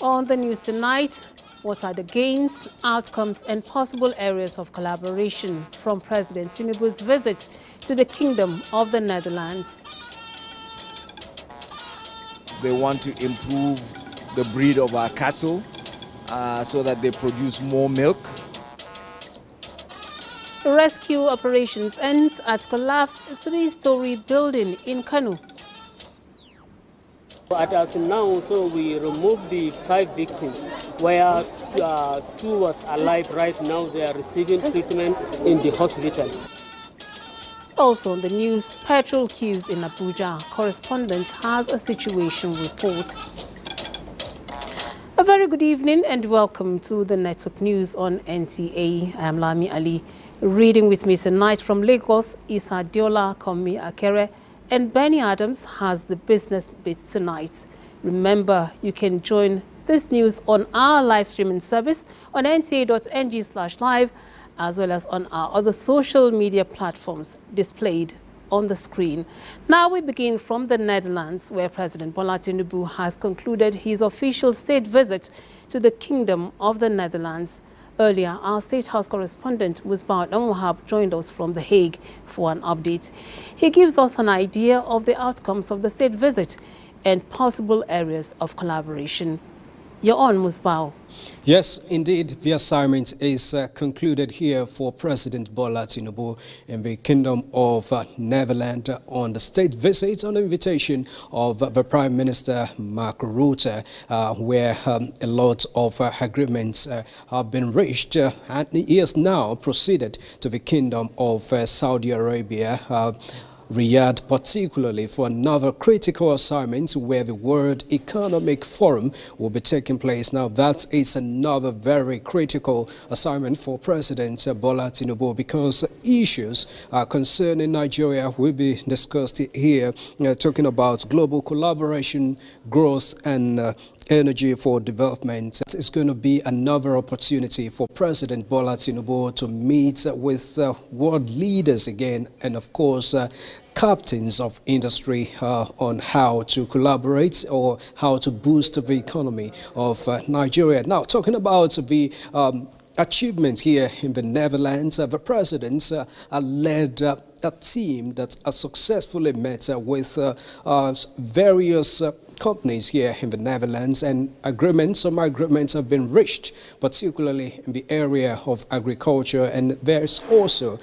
On the news tonight, what are the gains, outcomes and possible areas of collaboration from President Tinubu's visit to the Kingdom of the Netherlands? They want to improve the breed of our cattle so that they produce more milk. Rescue operations ends at collapsed three-story building in Kano. As now, so we removed the 5 victims, where 2 was alive right now. They are receiving treatment in the hospital. Also on the news, petrol queues in Abuja. Correspondent has a situation report. A very good evening and welcome to the Network News on NTA. I am Lami Ali. Reading with me tonight from Lagos, Isa Diola, Komi Akere, and Benny Adams has the business bit tonight. Remember, you can join this news on our live streaming service on nta.ng/live, as well as on our other social media platforms displayed on the screen. Now we begin from the Netherlands, where President Bola Tinubu has concluded his official state visit to the Kingdom of the Netherlands. Earlier, our State House correspondent Musbah Al-Wahab joined us from The Hague for an update. He gives us an idea of the outcomes of the state visit and possible areas of collaboration. You're on, Musbah. Yes, indeed, the assignment is concluded here for President Bola Tinubu in the Kingdom of Netherlands on the state visit on the invitation of the Prime Minister Mark Rutte, where a lot of agreements have been reached, and he has now proceeded to the Kingdom of Saudi Arabia, Riyadh, particularly for another critical assignment where the World Economic Forum will be taking place. Now, that is another very critical assignment for President Bola Tinubu, because issues concerning Nigeria will be discussed here, talking about global collaboration, growth and energy for development. It's going to be another opportunity for President Bola Tinubu to meet with world leaders again, and of course captains of industry on how to collaborate or how to boost the economy of Nigeria. Now, talking about the achievement here in the Netherlands, the president led a team that has successfully met with various companies here in the Netherlands, and some agreements have been reached, particularly in the area of agriculture, and there's also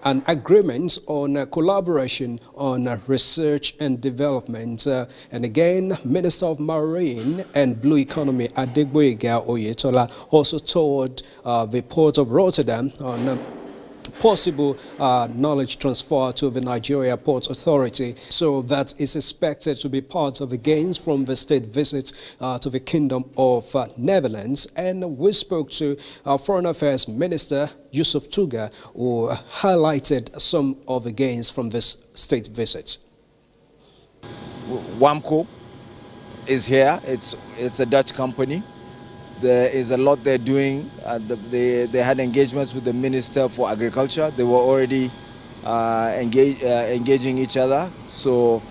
an agreement on collaboration on research and development. And again, Minister of Marine and Blue Economy Adegboyega Oyetola also toured the port of Rotterdam on possible knowledge transfer to the Nigeria Port Authority. So that is expected to be part of the gains from the state visit to the Kingdom of Netherlands. And we spoke to our Foreign Affairs Minister, Yusuf Tuga, who highlighted some of the gains from this state visit. WAMCO is here. It's a Dutch company. There is a lot they're doing. They had engagements with the Minister for Agriculture. They were already engaging each other. So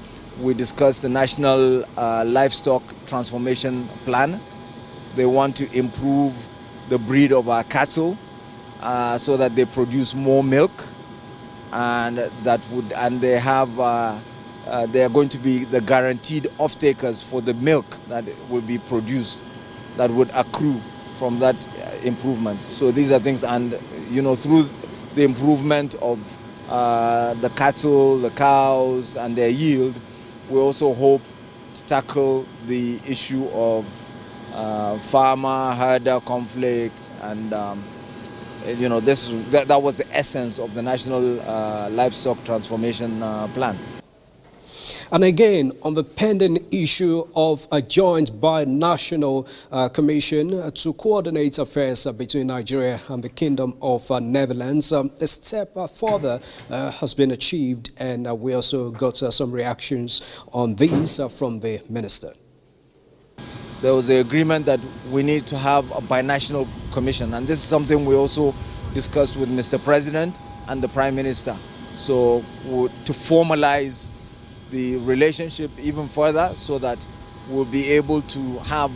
we discussed the National Livestock Transformation Plan. They want to improve the breed of our cattle so that they produce more milk, and they are going to be the guaranteed off-takers for the milk that will be produced, that would accrue from that improvement. So these are things, and through the improvement of the cattle, the cows and their yield, we also hope to tackle the issue of farmer-herder conflict, and that was the essence of the National Livestock Transformation Plan. And again, on the pending issue of a joint binational commission to coordinate affairs between Nigeria and the Kingdom of Netherlands, a step further has been achieved, and we also got some reactions on these from the minister. There was an agreement that we need to have a binational commission, and this is something we also discussed with Mr. President and the Prime Minister. So to formalize the relationship even further, so that we'll be able to have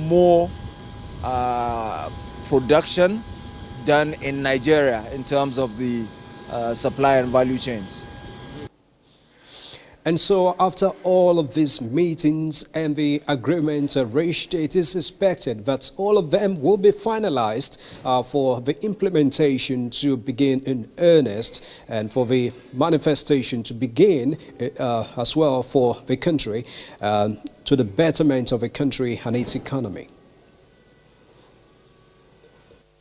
more production done in Nigeria in terms of the supply and value chains. And so after all of these meetings and the agreement reached, it is expected that all of them will be finalized for the implementation to begin in earnest and for the manifestation to begin as well for the country to the betterment of the country and its economy.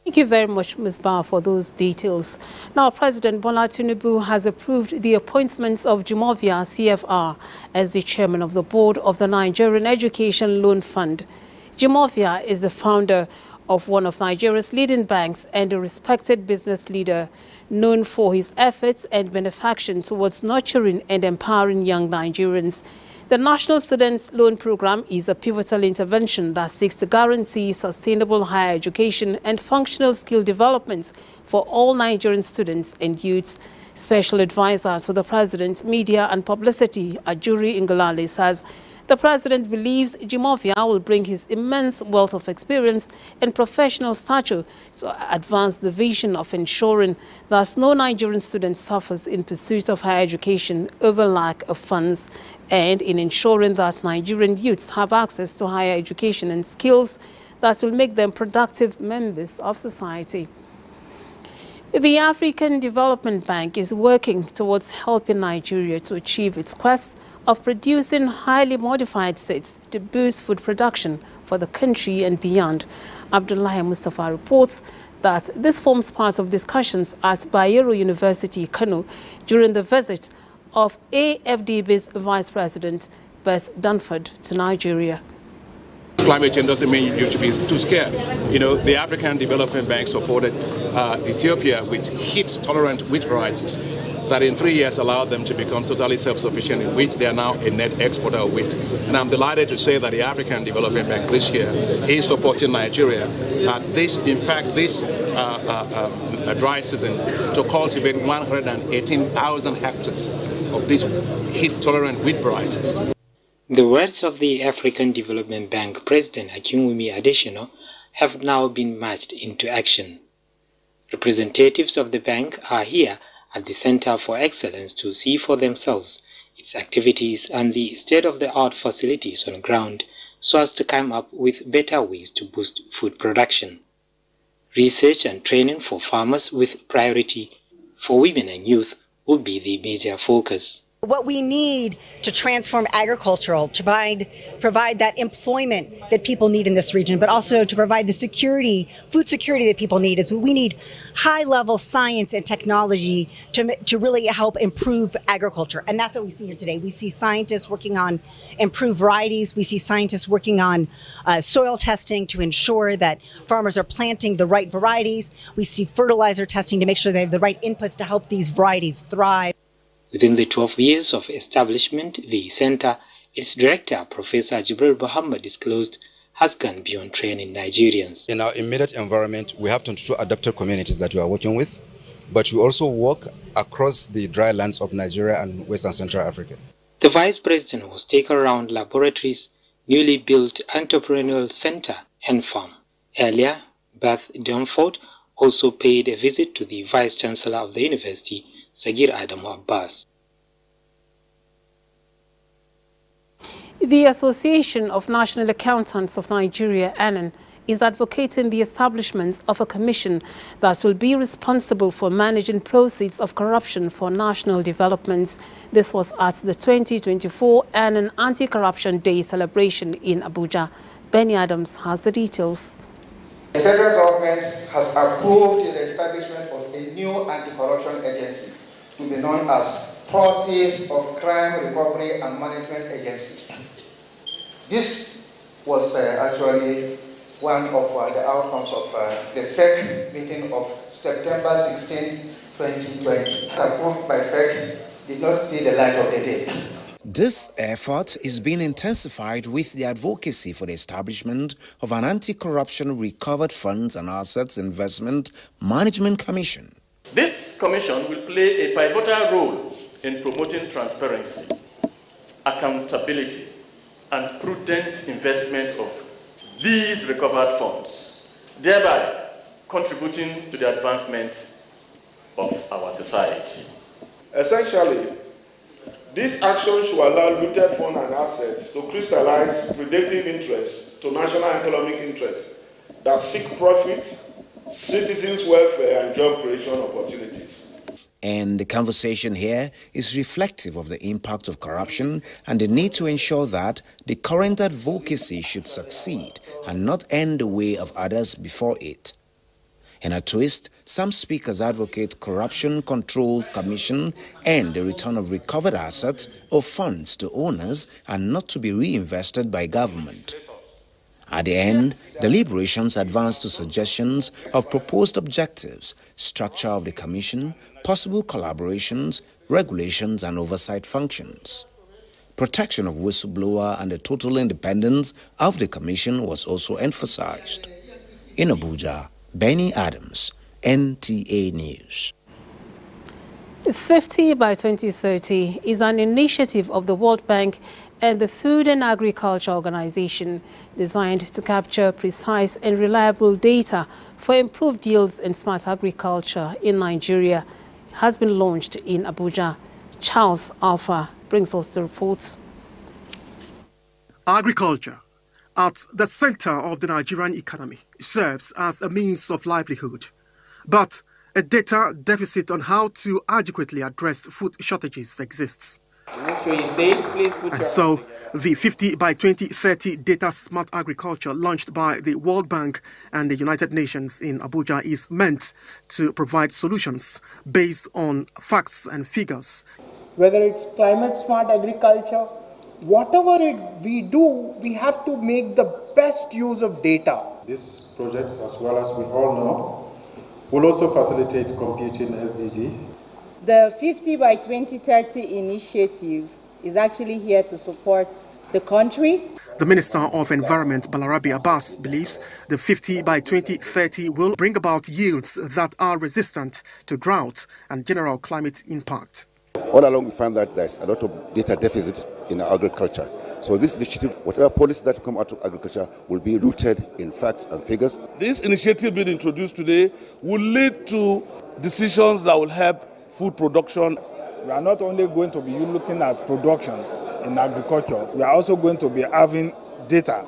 Thank you very much, Ms. Barr, for those details. Now, President Bola Tinubu has approved the appointments of Jumovia CFR as the chairman of the board of the Nigerian Education Loan Fund. Jumovia is the founder of one of Nigeria's leading banks and a respected business leader, known for his efforts and benefaction towards nurturing and empowering young Nigerians. The National Students Loan Program is a pivotal intervention that seeks to guarantee sustainable higher education and functional skill development for all Nigerian students and youths. Special advisor to the President, Media and Publicity, Ajuri Ngolale, says the President believes Jumovia will bring his immense wealth of experience and professional stature to advance the vision of ensuring that no Nigerian student suffers in pursuit of higher education over lack of funds, and in ensuring that Nigerian youths have access to higher education and skills that will make them productive members of society. The African Development Bank is working towards helping Nigeria to achieve its quest of producing highly modified seeds to boost food production for the country and beyond. Abdullahi Mustafa reports that this forms part of discussions at Bayero University, Kano, during the visit of AFDB's Vice President, Bess Dunford, to Nigeria. Climate change doesn't mean you should be too scared. You know, the African Development Bank supported Ethiopia with heat-tolerant wheat varieties that in 3 years allowed them to become totally self-sufficient in wheat. They are now a net exporter of wheat. And I'm delighted to say that the African Development Bank this year is supporting Nigeria. This dry season to cultivate 118,000 hectares of these heat-tolerant wheat varieties. The words of the African Development Bank President Akinwumi Adesina have now been matched into action. Representatives of the bank are here at the Center for Excellence to see for themselves its activities and the state-of-the-art facilities on ground so as to come up with better ways to boost food production. Research and training for farmers with priority for women and youth will be the major focus. What we need to transform agricultural, to provide that employment that people need in this region, but also to provide the security, food security that people need, is we need high-level science and technology to really help improve agriculture. And that's what we see here today. We see scientists working on improved varieties. We see scientists working on soil testing to ensure that farmers are planting the right varieties. We see fertilizer testing to make sure they have the right inputs to help these varieties thrive. Within the 12 years of establishment, the center, its director, Professor Jibril Muhammad, disclosed, has gone beyond training Nigerians. In our immediate environment, we have 22 adapted communities that we are working with, but we also work across the dry lands of Nigeria and Western Central Africa. The Vice President was taken around laboratories, newly built entrepreneurial center and farm. Earlier, Beth Dunford also paid a visit to the Vice Chancellor of the University, Sagir Adamu Abbas. The Association of National Accountants of Nigeria, ANAN, is advocating the establishment of a commission that will be responsible for managing proceeds of corruption for national development. This was at the 2024 ANAN Anti-Corruption Day celebration in Abuja. Benny Adams has the details. The federal government has approved the establishment of a new anti-corruption agency to be known as Process of Crime Recovery and Management Agency. This was actually one of the outcomes of the FEC meeting of September 16, 2020. Approved by FEC, did not see the light of the day. This effort is being intensified with the advocacy for the establishment of an Anti-Corruption Recovered Funds and Assets Investment Management Commission. This commission will play a pivotal role in promoting transparency, accountability, and prudent investment of these recovered funds, thereby contributing to the advancement of our society. Essentially, this action should allow looted funds and assets to crystallize predative interests to national economic interests that seek profit, citizens' welfare, and job creation opportunities. And the conversation here is reflective of the impact of corruption and the need to ensure that the current advocacy should succeed and not end the way of others before it. In a twist, some speakers advocate Corruption Control Commission and the return of recovered assets or funds to owners and not to be reinvested by government. At the end, deliberations advanced to suggestions of proposed objectives, structure of the commission, possible collaborations, regulations and oversight functions. Protection of whistleblower and the total independence of the commission was also emphasized. In Abuja, Benny Adams, NTA News. 50 by 2030 is an initiative of the World Bank and the Food and Agriculture Organization designed to capture precise and reliable data for improved yields in smart agriculture in Nigeria. It has been launched in Abuja. Charles Alpha brings us the reports. Agriculture, at the center of the Nigerian economy, serves as a means of livelihood. But a data deficit on how to adequately address food shortages exists. And so, the 50 by 2030 Data Smart Agriculture launched by the World Bank and the United Nations in Abuja is meant to provide solutions based on facts and figures. Whether it's climate smart agriculture, whatever we do, we have to make the best use of data. These projects, as well as we all know, will also facilitate computing SDG. The 50 by 2030 initiative is actually here to support the country. The Minister of Environment, Balarabe Abbas, believes the 50 by 2030 will bring about yields that are resistant to drought and general climate impact. All along we find that there's a lot of data deficit in agriculture. So this initiative, whatever policies that come out of agriculture, will be rooted in facts and figures. This initiative being introduced today will lead to decisions that will help food production. We are not only going to be looking at production in agriculture, we are also going to be having data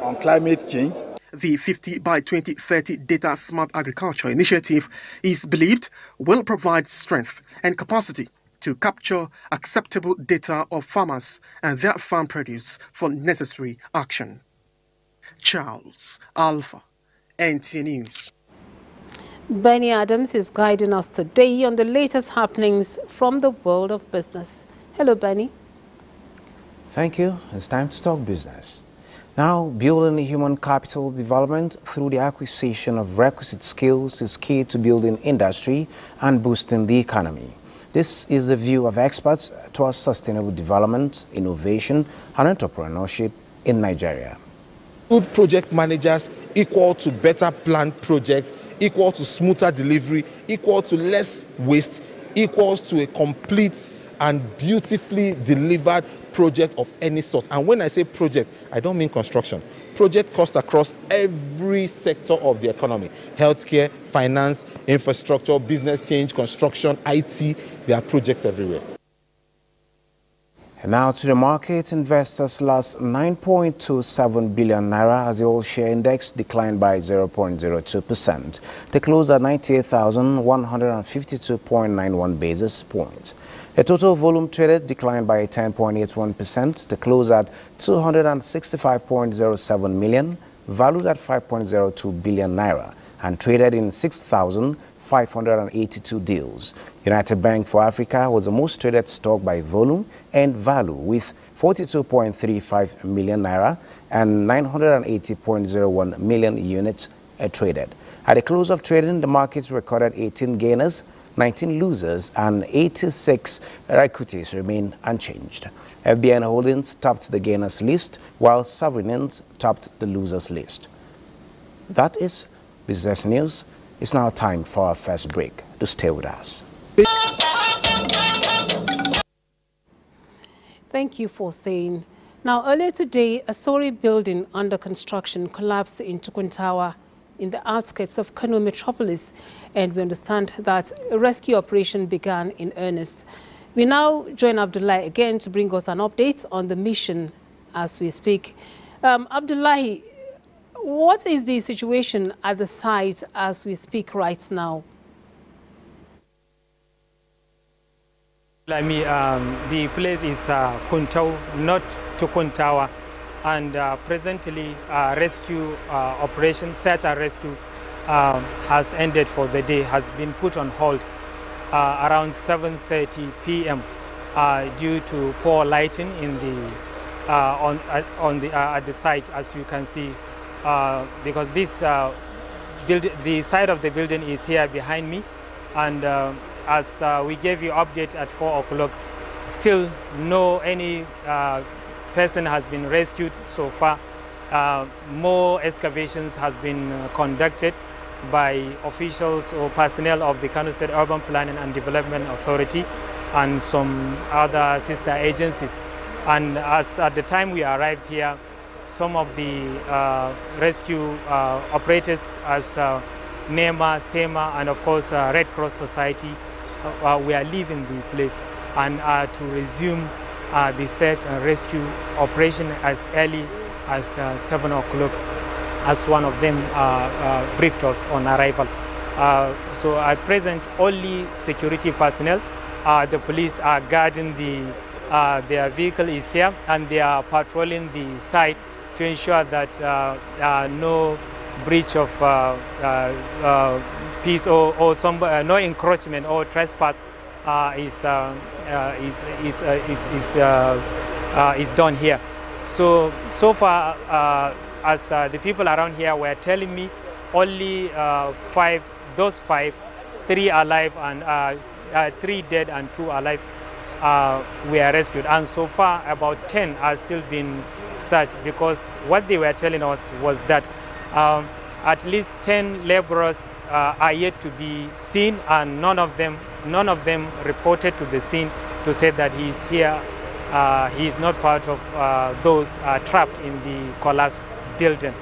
on climate change. The 50 by 2030 Data Smart Agriculture initiative is believed will provide strength and capacity to capture acceptable data of farmers and their farm produce for necessary action. Charles Alpha, NTA News. Benny Adams is guiding us today on the latest happenings from the world of business. Hello, Benny. Thank you. It's time to talk business. Now, building human capital development through the acquisition of requisite skills is key to building industry and boosting the economy. This is the view of experts towards sustainable development, innovation, and entrepreneurship in Nigeria. Good project managers equal to better planned projects, equal to smoother delivery, equal to less waste, equals to a complete and beautifully delivered project of any sort. And when I say project, I don't mean construction. Project cuts across every sector of the economy: healthcare, finance, infrastructure, business change, construction, IT. There are projects everywhere. And now to the market. Investors lost 9.27 billion naira as the oil share index declined by 0.02%. They closed at 98,152.91 basis points. The total volume traded declined by 10.81% to close at 265.07 million, valued at 5.02 billion naira, and traded in 6,582 deals. United Bank for Africa was the most traded stock by volume and value, with 42.35 million naira and 980.01 million units traded. At the close of trading, the markets recorded 18 gainers, 19 losers, and 86 equities remain unchanged. FBN Holdings topped the gainers list, while Sovereigns topped the losers list. That is business news. It's now time for our first break. To stay with us. Thank you for saying. Now, earlier today, a story building under construction collapsed in Tukun Tower in the outskirts of Kano metropolis, and we understand that a rescue operation began in earnest. We now join Abdullahi again to bring us an update on the mission as we speak. Abdullahi, what is the situation at the site as we speak right now? The place is Kuntau, not Tukun Tower, and presently rescue operation, search and rescue has ended for the day, has been put on hold around 7:30 p.m. Due to poor lighting in the at the site, as you can see, because this the side of the building is here behind me, and as we gave you update at 4 o'clock, still no any person has been rescued so far. More excavations has been conducted by officials or personnel of the Kano State Urban Planning and Development Authority and some other sister agencies. And as at the time we arrived here, some of the rescue operators as NEMA, SEMA, and of course Red Cross Society we are leaving the place and to resume the search and rescue operation as early as 7 o'clock, as one of them briefed us on arrival. So at present, only security personnel, the police are guarding their vehicle is here, and they are patrolling the site to ensure that no breach of peace or some no encroachment or trespass is done here. So far, as the people around here were telling me, only those five, 3 alive and 3 dead and 2 alive were rescued. And so far, about 10 are still being searched, because what they were telling us was that at least 10 laborers are yet to be seen, and none of them reported to the scene to say that he's here. He is not part of those trapped in the collapsed building.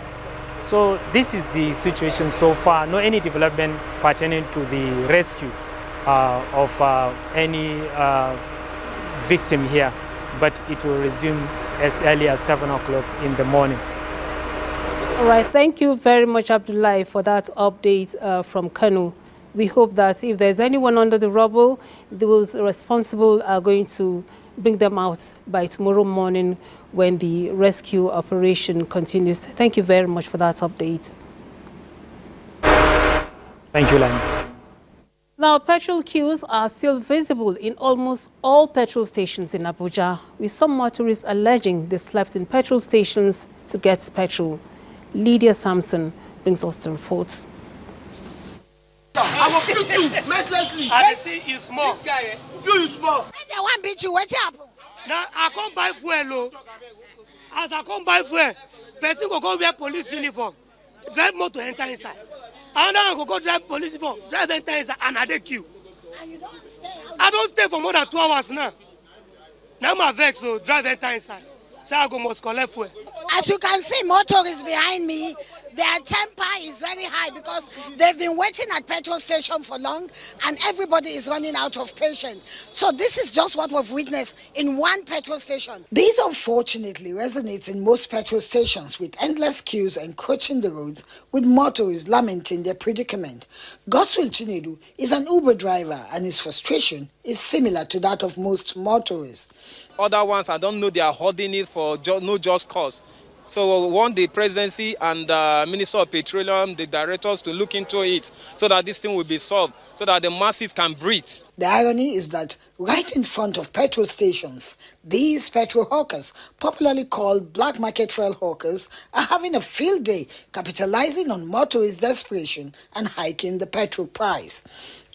So this is the situation so far. No any development pertaining to the rescue of any victim here, but it will resume as early as 7 o'clock in the morning. All right, thank you very much, Abdullahi, for that update from Kano. We hope that if there's anyone under the rubble, those responsible are going to bring them out by tomorrow morning when the rescue operation continues. Thank you very much for that update. Thank you, Lani. Now, petrol queues are still visible in almost all petrol stations in Abuja, with some motorists alleging they slept in petrol stations to get petrol. Lydia Sampson brings us the reports. I will beat you mercilessly. I see you small. This guy, you small. They want beat you. What's up? Now I come buy fuel. As I come buy fuel, person go wear police uniform, drive motor enter inside. Another go drive police uniform, drive enter inside, and I dey queue. And you don't stay. I don't stay for more than 2 hours now. Now my vex so drive enter inside. So I go must collect fuel. As you can see, motorists behind me, their temper is very high because they've been waiting at petrol station for long and everybody is running out of patience. So this is just what we've witnessed in one petrol station. This unfortunately resonates in most petrol stations, with endless queues encroaching the roads, with motorists lamenting their predicament. Godswill Chinedu is an Uber driver and his frustration is similar to that of most motorists. Other ones, I don't know, they are holding it for no just cause. So we want the presidency and the Minister of Petroleum, the directors, to look into it so that this thing will be solved, so that the masses can breathe. The irony is that right in front of petrol stations, these petrol hawkers, popularly called black market trail hawkers, are having a field day, capitalizing on motorists' desperation and hiking the petrol price.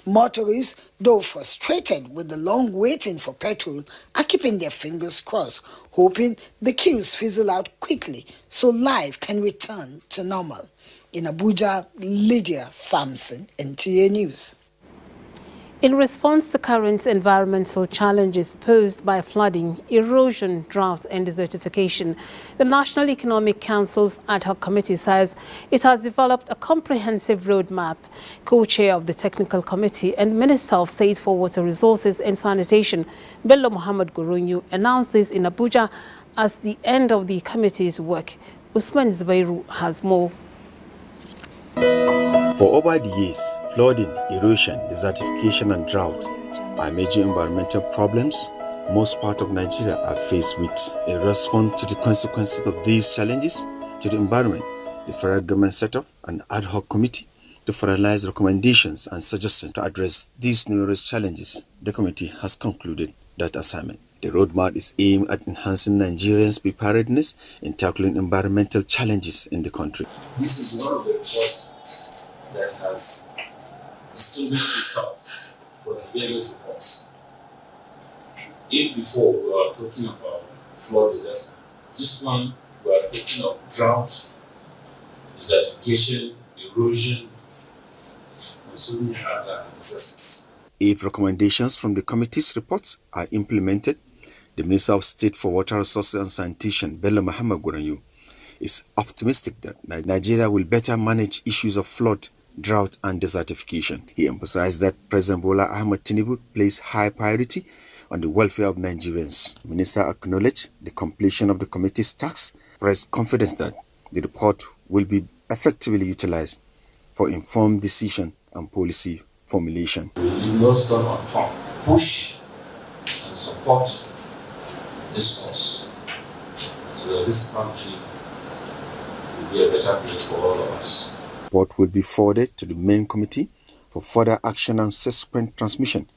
Motorists, though frustrated with the long waiting for petrol, are keeping their fingers crossed, hoping the queues fizzle out quickly so life can return to normal. In Abuja, Lydia Sampson, NTA News. In response to current environmental challenges posed by flooding, erosion, drought and desertification, the National Economic Council's ad hoc committee says it has developed a comprehensive roadmap. Co-chair of the technical committee and Minister of State for Water Resources and Sanitation, Bello Muhammad Gurunyu, announced this in Abuja as the end of the committee's work. Usman Zubairu has more. For over the years, flooding, erosion, desertification and drought are major environmental problems most parts of Nigeria are faced with. In response to the consequences of these challenges to the environment, the federal government set up an ad hoc committee to finalize recommendations and suggestions to address these numerous challenges. The committee has concluded that assignment. The roadmap is aimed at enhancing Nigerians' preparedness in tackling environmental challenges in the country. This is one of the reports that has distinguished itself from the various reports. If before we were talking about flood disaster, this one we are talking of drought, desertification, erosion, and so many other disasters. If recommendations from the committee's reports are implemented, the Minister of State for Water Resources and Sanitation, Bello Muhammad Gurunyu, is optimistic that Nigeria will better manage issues of flood, drought and desertification. He emphasized that President Bola Ahmed Tinubu places high priority on the welfare of Nigerians. The Minister acknowledged the completion of the committee's tasks, expressed confidence that the report will be effectively utilized for informed decision and policy formulation. We will not stop on top, push and support this cause so that this country will be a better place for all of us. The report will be forwarded to the main committee for further action and subsequent transmission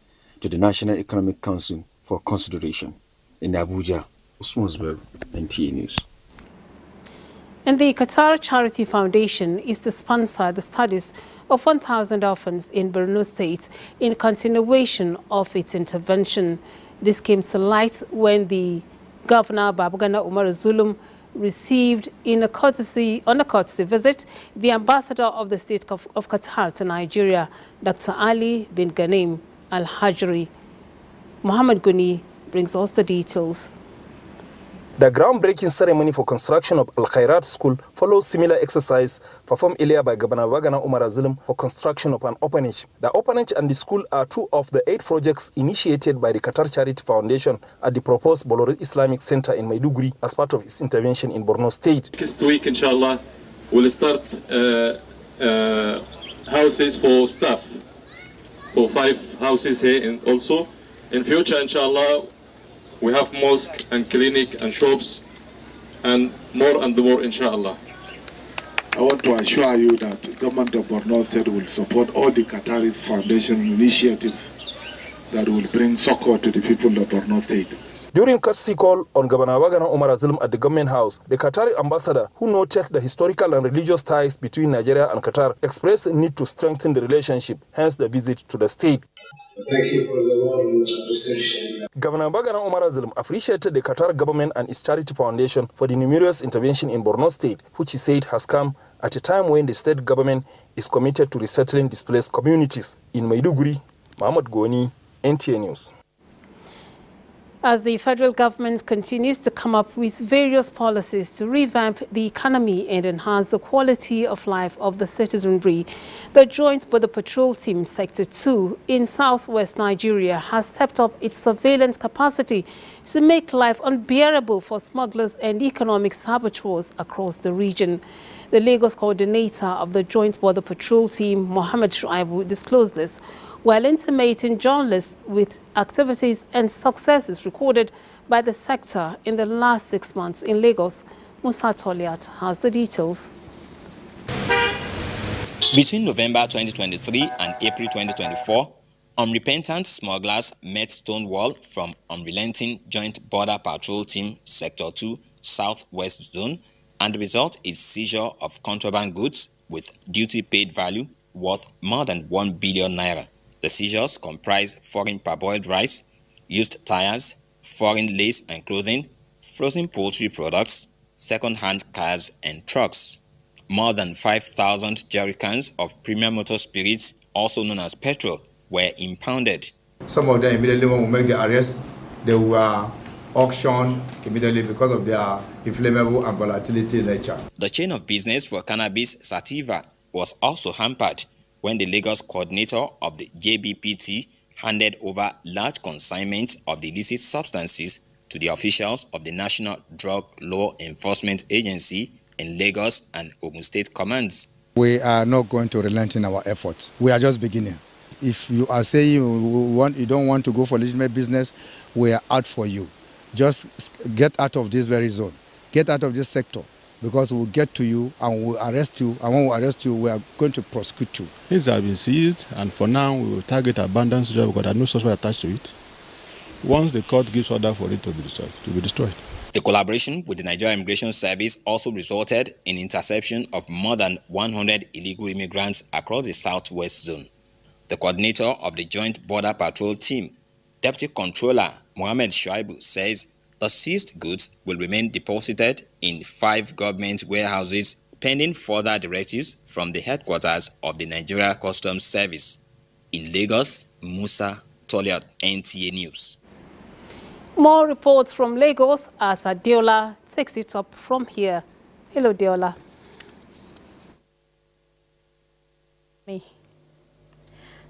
to the National Economic Council for consideration. In Abuja, Usman Zubairu, NTA News. And the Qatar Charity Foundation is to sponsor the studies of 1,000 orphans in Borno State in continuation of its intervention. This came to light when the Governor Babagana Umar Zulum received on a courtesy visit the ambassador of the State of Qatar to Nigeria, Dr. Ali bin Ghanem Al-Hajri. Muhammad Guni brings us the details. The groundbreaking ceremony for construction of Al Khairat School follows similar exercise performed earlier by Governor Babagana Umar Zulum for construction of an orphanage. The orphanage and the school are two of the 8 projects initiated by the Qatar Charity Foundation at the proposed Bolore Islamic Center in Maiduguri as part of its intervention in Borno State. Next week, inshallah, we'll start houses for staff, for 5 houses here, and also in future, inshallah, we have mosque and clinic and shops and more, inshallah. I want to assure you that the government of Borno State will support all the Qataris Foundation initiatives that will bring succor to the people of Borno State. During courtesy call on Governor Babagana Umar Zulum at the government house, the Qatari ambassador, who noted the historical and religious ties between Nigeria and Qatar, expressed the need to strengthen the relationship, hence the visit to the state. Thank you for the warm reception. Governor Babagana Umar Zulum appreciated the Qatar government and its charity foundation for the numerous intervention in Borno State, which he said has come at a time when the state government is committed to resettling displaced communities. In Maiduguri, Muhammad Goni, NTA News. As the federal government continues to come up with various policies to revamp the economy and enhance the quality of life of the citizenry, the Joint Border Patrol Team Sector 2 in southwest Nigeria has stepped up its surveillance capacity to make life unbearable for smugglers and economic saboteurs across the region. The Lagos coordinator of the Joint Border Patrol Team, Mohammed Shuaibu, disclosed this while intimating journalists with activities and successes recorded by the sector in the last 6 months in Lagos. Musa Toliat has the details. Between November 2023 and April 2024, unrepentant smugglers met stonewall from unrelenting Joint Border Patrol Team Sector 2 Southwest Zone, and the result is seizure of contraband goods with duty-paid value worth more than 1 billion naira. The seizures comprise foreign parboiled rice, used tires, foreign lace and clothing, frozen poultry products, second-hand cars and trucks. More than 5,000 jerrycans of premium motor spirits, also known as petrol, were impounded. Some of them immediately, when we make the arrest, they were auctioned immediately because of their inflammable and volatility nature. The chain of business for cannabis sativa was also hampered when the Lagos coordinator of the JBPT handed over large consignments of the illicit substances to the officials of the National Drug Law Enforcement Agency in Lagos and Ogun State commands. We are not going to relent in our efforts. We are just beginning. If you are saying you don't want to go for legitimate business, we are out for you. Just get out of this very zone. Get out of this sector, because we'll get to you and we'll arrest you. And when we arrest you, we are going to prosecute you. These have been seized, and for now, we will target abandoned job because there are no suspect attached to it. Once the court gives order for it to be destroyed. The collaboration with the Nigerian Immigration Service also resulted in interception of more than 100 illegal immigrants across the southwest zone. The coordinator of the Joint Border Patrol Team, Deputy Controller Mohammed Shuaibu, says the seized goods will remain deposited in 5 government warehouses pending further directives from the headquarters of the Nigeria Customs Service. In Lagos, Musa Toliat, NTA News. More reports from Lagos as Adeola takes it up from here. Hello, Adeola.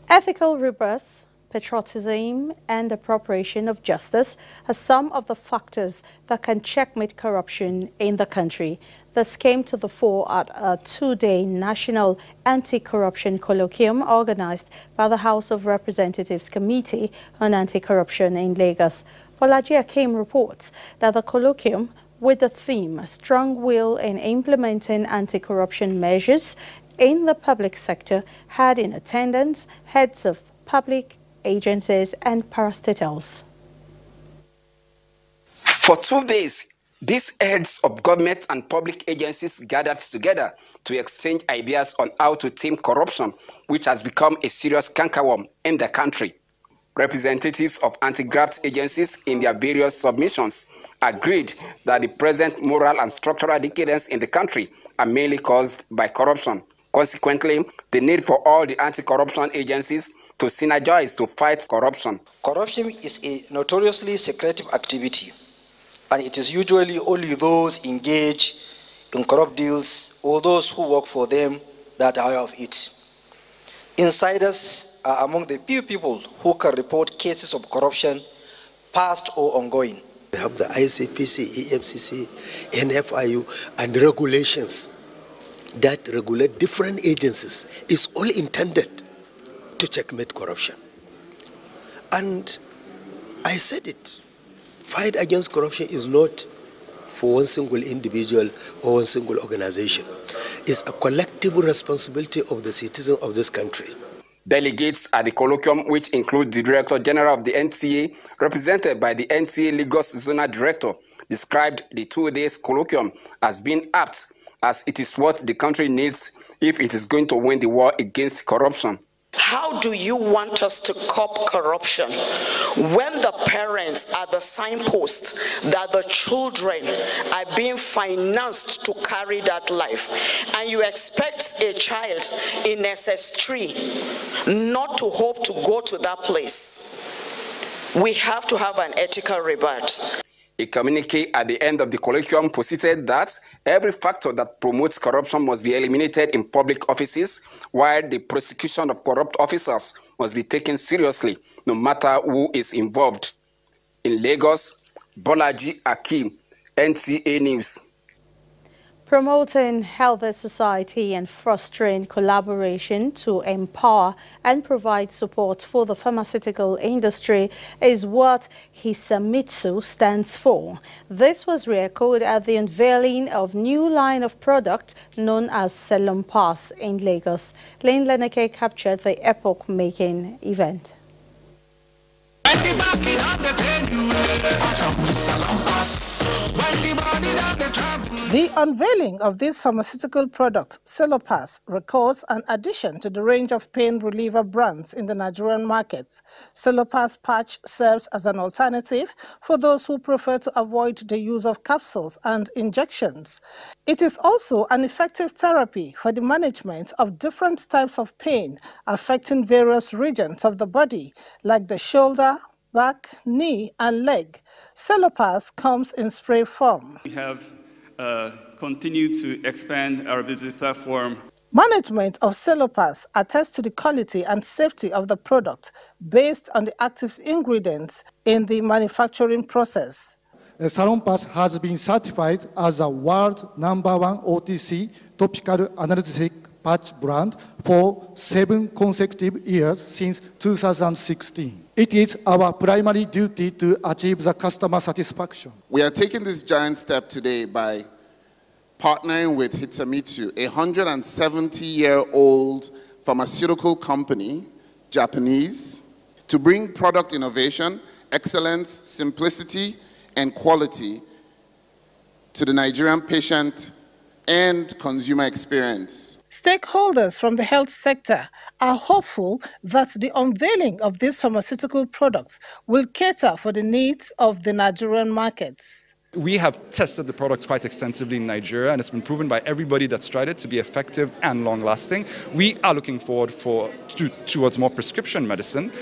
Ethical rebirth, patriotism, and appropriation of justice are some of the factors that can checkmate corruption in the country. This came to the fore at a 2-day National Anti-Corruption Colloquium organized by the House of Representatives Committee on Anti-Corruption in Lagos. Olaji Akim reports that the colloquium, with the theme Strong Will in Implementing Anti-Corruption Measures in the Public Sector, had in attendance heads of public agencies and parastatals. For 2 days, these heads of government and public agencies gathered together to exchange ideas on how to tame corruption, which has become a serious cankerworm in the country. Representatives of anti-graft agencies in their various submissions agreed that the present moral and structural decadence in the country are mainly caused by corruption. Consequently, the need for all the anti-corruption agencies to synergize to fight corruption. Corruption is a notoriously secretive activity, and it is usually only those engaged in corrupt deals or those who work for them that are aware of it. Insiders are among the few people who can report cases of corruption, past or ongoing. We have the ICPC, EFCC, NFIU, and regulations that regulate different agencies is all intended to checkmate corruption. And I said it, fight against corruption is not for one single individual or one single organization. It's a collective responsibility of the citizens of this country. Delegates at the colloquium, which include the Director General of the NTA, represented by the NTA Lagos Zonal Director, described the 2 days colloquium as being apt, as it is what the country needs if it is going to win the war against corruption. How do you want us to curb corruption when the parents are the signposts that the children are being financed to carry that life, and you expect a child in SS3 not to hope to go to that place? We have to have an ethical rebirth. A communique at the end of the colloquium posited that every factor that promotes corruption must be eliminated in public offices, while the prosecution of corrupt officers must be taken seriously, no matter who is involved. In Lagos, Bolaji Akim, NTA News. Promoting healthy society and fostering collaboration to empower and provide support for the pharmaceutical industry is what Hisamitsu stands for. This was re-echoed at the unveiling of new line of product known as Salon Pass in Lagos. Lane Leneke captured the epoch-making event. The unveiling of this pharmaceutical product, Celopas, records an addition to the range of pain reliever brands in the Nigerian markets. Celopas patch serves as an alternative for those who prefer to avoid the use of capsules and injections. It is also an effective therapy for the management of different types of pain affecting various regions of the body, like the shoulder, back, knee, and leg. Celopas comes in spray form. We have continued to expand our business platform. Management of Celopas attests to the quality and safety of the product based on the active ingredients in the manufacturing process. Celopas has been certified as a world #1 OTC topical analgesic patch brand for 7 consecutive years since 2016. It is our primary duty to achieve the customer satisfaction. We are taking this giant step today by partnering with Hitsamitsu, a 170-year-old pharmaceutical company, Japanese, to bring product innovation, excellence, simplicity, and quality to the Nigerian patient and consumer experience. Stakeholders from the health sector are hopeful that the unveiling of these pharmaceutical products will cater for the needs of the Nigerian markets. We have tested the product quite extensively in Nigeria, and it's been proven by everybody that's tried it to be effective and long-lasting. We are looking forward towards more prescription medicine,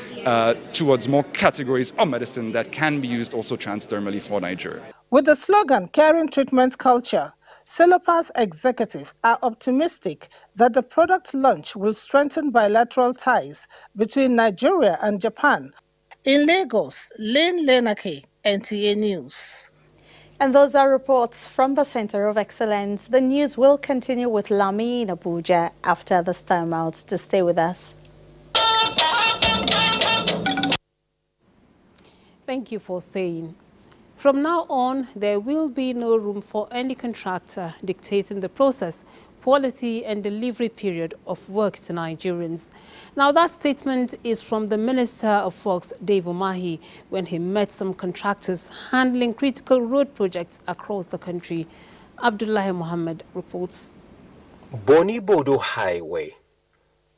towards more categories of medicine that can be used also transdermally for Nigeria. With the slogan, Caring Treatment Culture, Celopas executives are optimistic that the product launch will strengthen bilateral ties between Nigeria and Japan. In Lagos, Lane Lenake, NTA News. And those are reports from the Center of Excellence. The news will continue with Lami in Abuja after this time out. To stay with us. Thank you for staying. From now on, there will be no room for any contractor dictating the process, quality and delivery period of work to Nigerians. Now, that statement is from the Minister of Works, Dave Umahi, when he met some contractors handling critical road projects across the country. Abdullahi Mohammed reports. Boni Bodo Highway,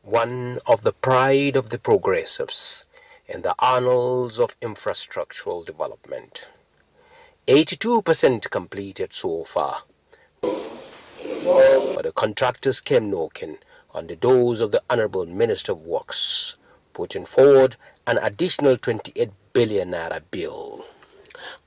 one of the pride of the progressives in the annals of infrastructural development. 82% completed so far. But the contractors came knocking on the doors of the Honorable Minister of Works, putting forward an additional 28 billion naira bill.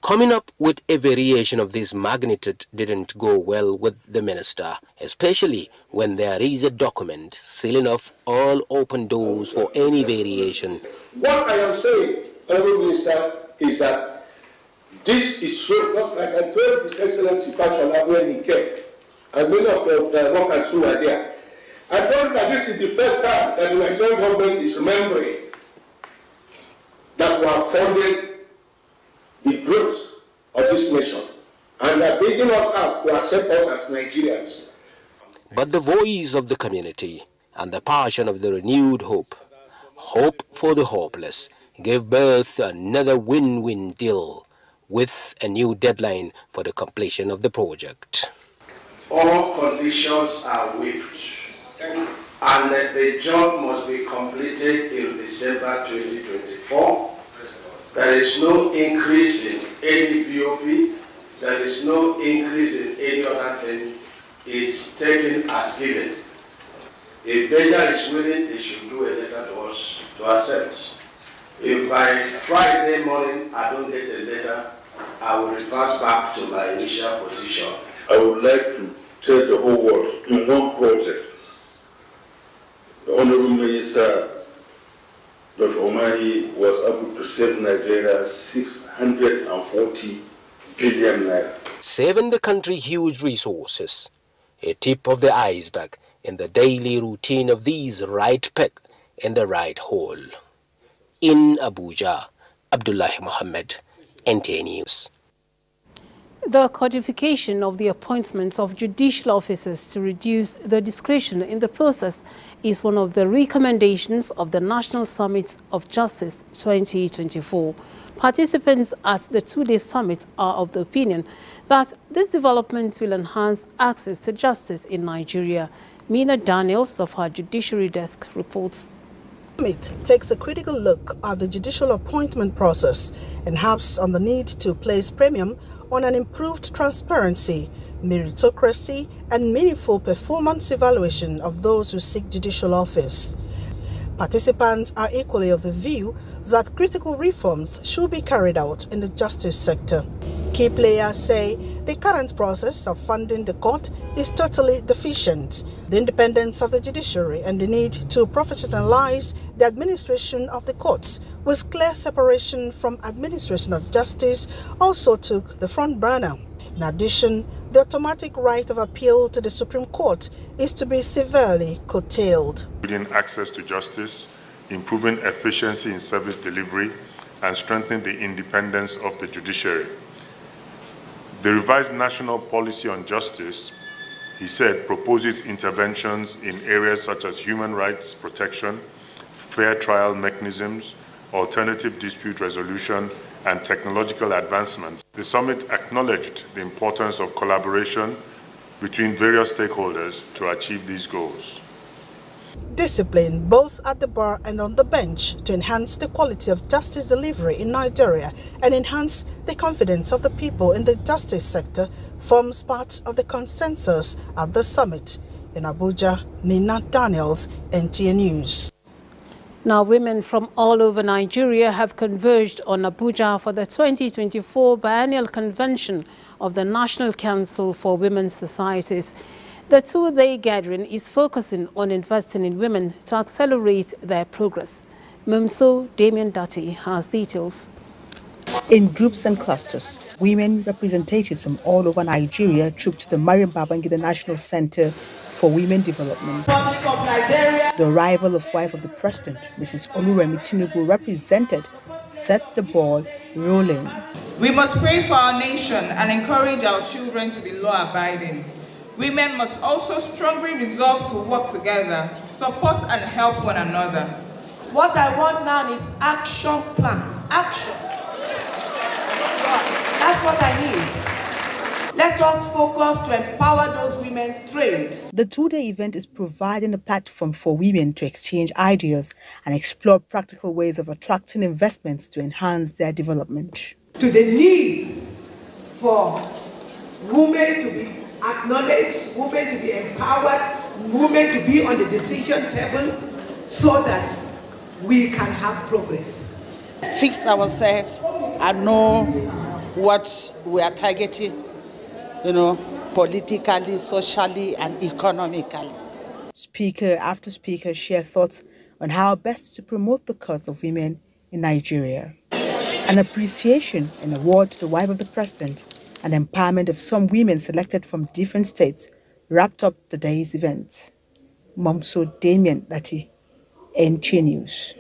Coming up with a variation of this magnitude didn't go well with the minister, especially when there is a document sealing off all open doors for any variation. What I am saying, Honorable Minister, is that this is so, just like I told His Excellency Petrol when he came, and many of the workers who are there. I told him that this is the first time that the Nigerian government is remembering that we have funded the growth of this nation, and they are bringing us up to accept us as Nigerians. But the voice of the community and the passion of the renewed hope for the hopeless, gave birth to another win-win deal with a new deadline for the completion of the project. All conditions are waived, and the job must be completed in December 2024. There is no increase in any VOP. There is no increase in any other thing. It's taken as given. If Beja is willing, they should do a letter to us to accept. If by Friday morning I don't get a letter, I will reverse back to my initial position. I would like to tell the whole world in one project, the Honorable Minister Dr. Umahi was able to save Nigeria 640 billion naira. Saving the country huge resources, a tip of the iceberg in the daily routine of these right peg in the right hole. In Abuja, Abdullahi Mohammed, NTA News. The codification of the appointments of judicial officers to reduce the discretion in the process is one of the recommendations of the National Summit of Justice 2024. Participants at the two-day summit are of the opinion that these developments will enhance access to justice in Nigeria. Mina Daniels of our Judiciary Desk reports. The summit takes a critical look at the judicial appointment process and harps on the need to place premium on an improved transparency, meritocracy, and meaningful performance evaluation of those who seek judicial office. Participants are equally of the view that critical reforms should be carried out in the justice sector. Key players say the current process of funding the court is totally deficient. The independence of the judiciary and the need to professionalize the administration of the courts with clear separation from administration of justice also took the front burner. In addition, the automatic right of appeal to the Supreme Court is to be severely curtailed. Building access to justice, improving efficiency in service delivery, and strengthening the independence of the judiciary. The revised national policy on justice, he said, proposes interventions in areas such as human rights protection, fair trial mechanisms, alternative dispute resolution, and technological advancements. The summit acknowledged the importance of collaboration between various stakeholders to achieve these goals. Discipline both at the bar and on the bench to enhance the quality of justice delivery in Nigeria and enhance the confidence of the people in the justice sector forms part of the consensus at the summit. In Abuja, Mina Daniels, NTA News. Now, women from all over Nigeria have converged on Abuja for the 2024 biennial convention of the National Council for Women's Societies. The two-day gathering is focusing on investing in women to accelerate their progress. Mumso Damien Dati has details. In groups and clusters, women representatives from all over Nigeria trooped to the Mariam Babangida National Center for Women Development. The arrival of wife of the president, Mrs. Oluremi Tinubu, represented, set the ball rolling. We must pray for our nation and encourage our children to be law-abiding. Women must also strongly resolve to work together, support and help one another. What I want now is action plan. Action. That's what I need. Let us focus to empower those women trained. The two-day event is providing a platform for women to exchange ideas and explore practical ways of attracting investments to enhance their development. To the need for women to be acknowledged, women to be empowered, women to be on the decision table so that we can have progress. Fix ourselves and know what we are targeting, politically, socially, and economically. Speaker after speaker share thoughts on how best to promote the cause of women in Nigeria. An appreciation and award to the wife of the president and empowerment of some women selected from different states wrapped up the day's events. Mumso Damien Dati, NTA News.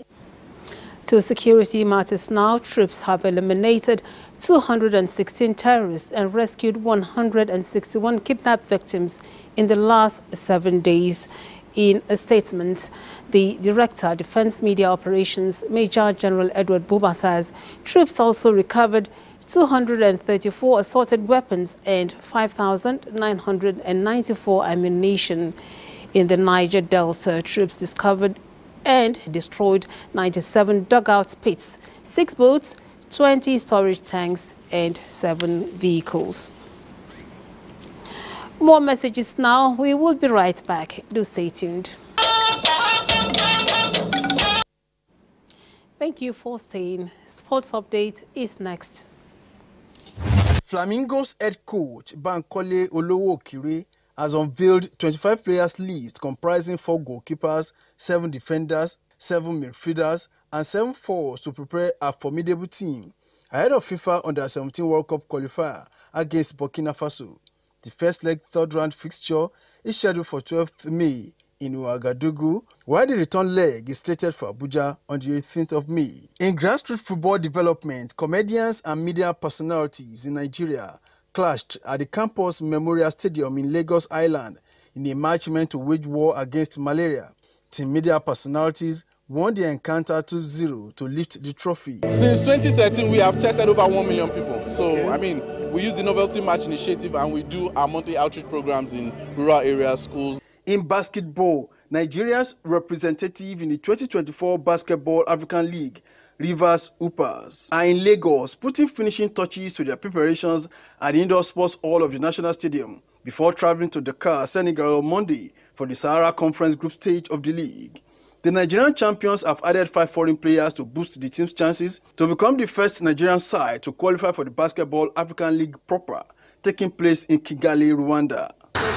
To security matters now, troops have eliminated 216 terrorists and rescued 161 kidnapped victims in the last 7 days. In a statement, the Director, Defense Media Operations, Major General Edward Buba, says troops also recovered 234 assaulted weapons and 5,994 ammunition. In the Niger Delta, troops discovered and destroyed 97 dugout pits, 6 boats, 20 storage tanks, and 7 vehicles. More messages now. We will be right back. Do stay tuned. Thank you for staying. Sports Update is next. Flamingo's head coach, Bankole Olowo-Okire, has unveiled 25 players list comprising 4 goalkeepers, 7 defenders, 7 midfielders, and 7 forwards to prepare a formidable team ahead of FIFA Under-17 World Cup qualifier against Burkina Faso. The first leg third-round fixture is scheduled for 12th May in Ouagadougou, while the return leg is slated for Abuja on the 18th of May. In grassroots football development, comedians and media personalities in Nigeria clashed at the Campus Memorial Stadium in Lagos Island in a match meant to wage war against malaria. Team media personalities won the encounter 2-0 to lift the trophy. Since 2013, we have tested over 1 million people. So, I mean, we use the Novelty Match Initiative and we do our monthly outreach programs in rural areas, schools. In basketball, Nigeria's representative in the 2024 Basketball African League, Rivers Hoopers, are in Lagos, putting finishing touches to their preparations at the Indoor Sports Hall of the National Stadium before traveling to Dakar, Senegal on Monday for the Sahara Conference Group stage of the league. The Nigerian champions have added 5 foreign players to boost the team's chances to become the first Nigerian side to qualify for the Basketball African League proper, taking place in Kigali, Rwanda.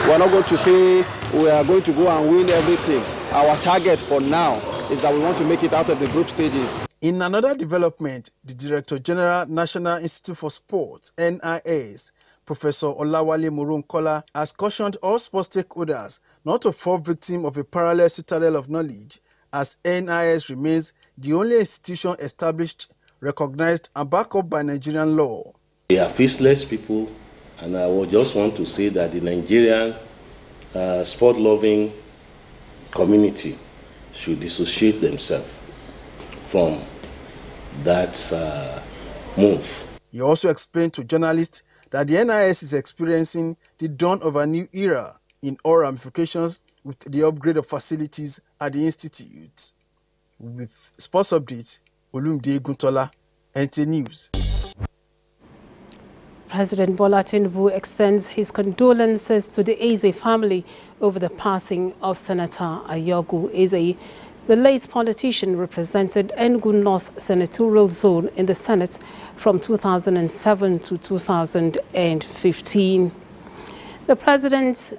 We are not going to say we are going to go and win everything. Our target for now is that we want to make it out of the group stages. In another development, the Director General, National Institute for Sport, NIS, Professor Olawale Moronkola, has cautioned all sports stakeholders not to fall victim of a parallel citadel of knowledge, as NIS remains the only institution established, recognized, and backed up by Nigerian law. They are faceless people, and I would just want to say that the Nigerian sport-loving community should dissociate themselves from that move. He also explained to journalists that the NIS is experiencing the dawn of a new era in all ramifications with the upgrade of facilities at the institute. With sports updates, Olumide Guntola, NTA News. President Bola Tinubu extends his condolences to the Eze family over the passing of Senator Ayogu Eze. The late politician represented Enugu North Senatorial Zone in the Senate from 2007 to 2015. The president,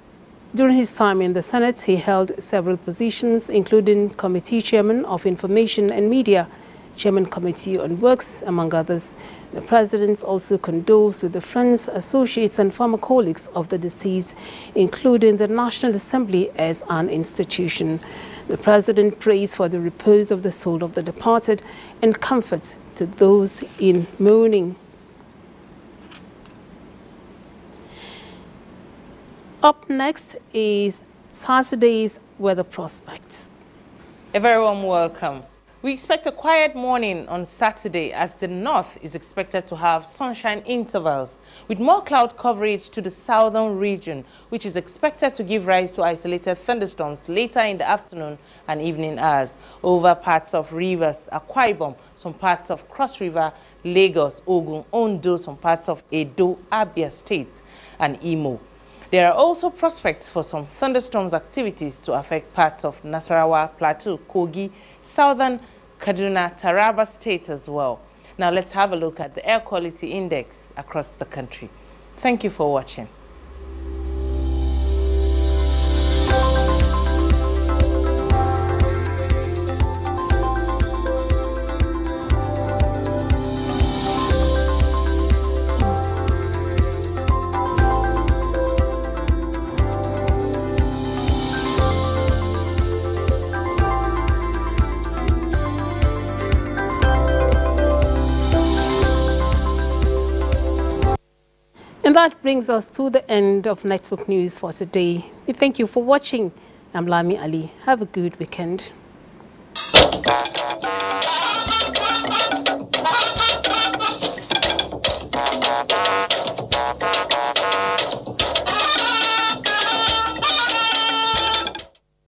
during his time in the Senate, he held several positions, including Committee Chairman of Information and Media, Chairman Committee on Works, among others. The president also condoles with the friends, associates and former colleagues of the deceased, including the National Assembly as an institution. The president prays for the repose of the soul of the departed and comfort to those in mourning. Up next is Saturday's weather prospects. A very warm welcome. We expect a quiet morning on Saturday as the north is expected to have sunshine intervals with more cloud coverage to the southern region, which is expected to give rise to isolated thunderstorms later in the afternoon and evening hours over parts of Rivers, Akwa Ibom, some parts of Cross River, Lagos, Ogun, Ondo, some parts of Edo, Abia State and Imo. There are also prospects for some thunderstorms activities to affect parts of Nasarawa, Plateau, Kogi, southern Kaduna, Taraba State as well. Now let's have a look at the air quality index across the country. Thank you for watching. And that brings us to the end of Network News for today. We thank you for watching. I'm Lami Ali. Have a good weekend.